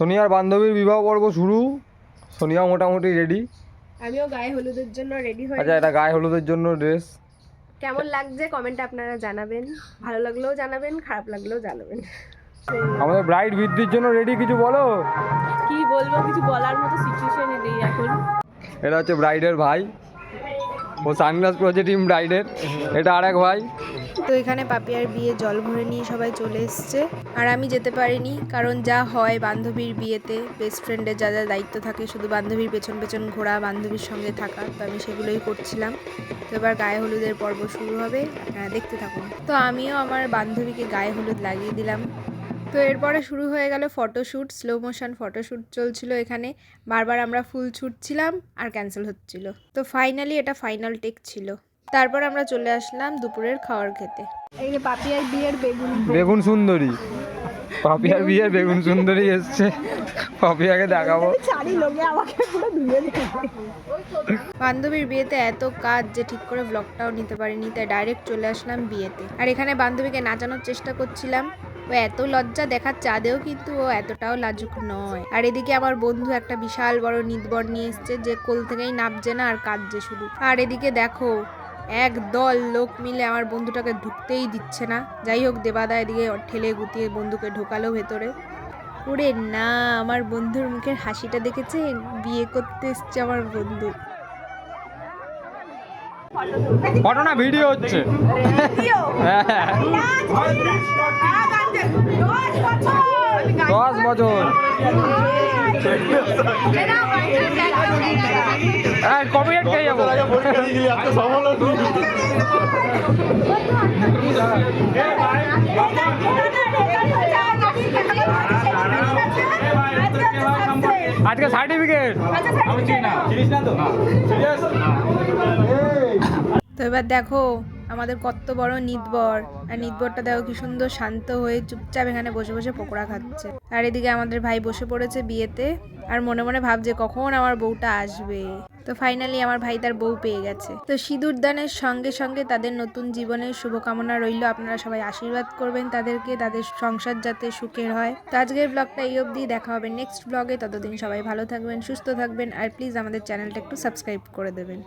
সোনিয়ার বান্ধবীর বিবাহ পর্ব শুরু। সোনিয়া মোটামুটি রেডি। আমিও গায়ে হলুদের জন্য রেডি হয়ে। আচ্ছা, এটা গায়ে হলুদের জন্য ড্রেস। কেমন লাগছে কমেন্টে আপনারা জানাবেন, ভালো লাগলেও জানাবেন, খারাপ লাগলেও জানাবেন। আমাদের ব্রাইড বৃদ্ধির জন্য রেডি, কিছু বলো। কি বলবো, কিছু বলার মতো সিচুয়েশনে নেই এখন। এটা হচ্ছে ব্রাইডের ভাই, ও সানগ্লাস পরেছে টিম ব্রাইডের। এটা আরেক ভাই। তো এখানে পাপিয়ার বিয়ে জল ভরে নিয়ে সবাই চলে এসছে, আর আমি যেতে পারিনি কারণ যা হয় বান্ধবীর বিয়েতে বেস্ট ফ্রেন্ডের যা যা দায়িত্ব থাকে শুধু বান্ধবীর পেছন পেছন ঘোরা, বান্ধবীর সঙ্গে থাকা, তো আমি সেগুলোই করছিলাম। তো এবার গায়ে হলুদের পর্ব শুরু হবে, আপনারা দেখতে থাকুন। তো আমিও আমার বান্ধবীকে গায়ে হলুদ লাগিয়ে দিলাম। তো এরপরে শুরু হয়ে গেল ফটোশ্যুট, স্লো মোশন ফটোশ্যুট চলছিল এখানে। বারবার আমরা ফুল ছুটছিলাম আর ক্যান্সেল হচ্ছিল। তো ফাইনালি এটা ফাইনাল টেক ছিল। তারপর আমরা চলে আসলাম দুপুরের খাবার খেতে। এই যে পাপিয়ার বিয়ের বেগুন সুন্দরী, পাপিয়ার বিয়ের বেগুন সুন্দরী এসছে, পাপিয়াকে দেখাবো। বান্ধবীর বিয়েতে এত কাজ যে ঠিক করে ব্লগটাও নিতে পারিনি, তাই ডাইরেক্ট চলে আসলাম বিয়েতে। আর এখানে বান্ধবীকে নাচানোর চেষ্টা করছিলাম। ও এত লজ্জা দেখাচ্ছে আদেও, কিন্তু ও এতটাও লাজুক নয়। আর এদিকে আমার বন্ধু একটা বিশাল বড় নিতবর নিয়ে এসছে, যে কোল থেকেই নামছে না আর কাঁদছে শুধু। আর এদিকে দেখো এক দল লোক মিলে আমার বন্ধুটাকে ঢুকতেই দিচ্ছে না। যাই হোক, দেবাদা এদিকে ঠেলে গুতিয়ে বন্ধুকে ঢোকালো ভেতরে। ওরে না, আমার বন্ধুর মুখের হাসিটা দেখেছেন? বিয়ে করতে এসছে আমার বন্ধু। ফটো না ভিডিও হচ্ছে। হ্যাঁ, 10 বছর। কপিরাইট খেয়ে যাবো। আজকে সার্টিফিকেট। তো এবার দেখো আমাদের কত বড় নিতবর, আর নিতবরটা দেখো কি সুন্দর শান্ত হয়ে চুপচাপ এখানে বসে বসে পকোড়া খাচ্ছে। আর এদিকে আমাদের ভাই বসে পড়েছে বিয়েতে, আর মনে মনে ভাবছে কখন আমার বউটা আসবে। তো ফাইনালি আমার ভাই তার বউ পেয়ে গেছে। তো সিঁদুর দানের সঙ্গে সঙ্গে তাদের নতুন জীবনের শুভকামনা রইল। আপনারা সবাই আশীর্বাদ করবেন তাদেরকে, তাদের সংসার যাতে সুখের হয়। তো আজকের ব্লগটা এই অবধি, দেখা হবে নেক্সট ব্লগে। ততদিন সবাই ভালো থাকবেন, সুস্থ থাকবেন, আর প্লিজ আমাদের চ্যানেলটা একটু সাবস্ক্রাইব করে দেবেন।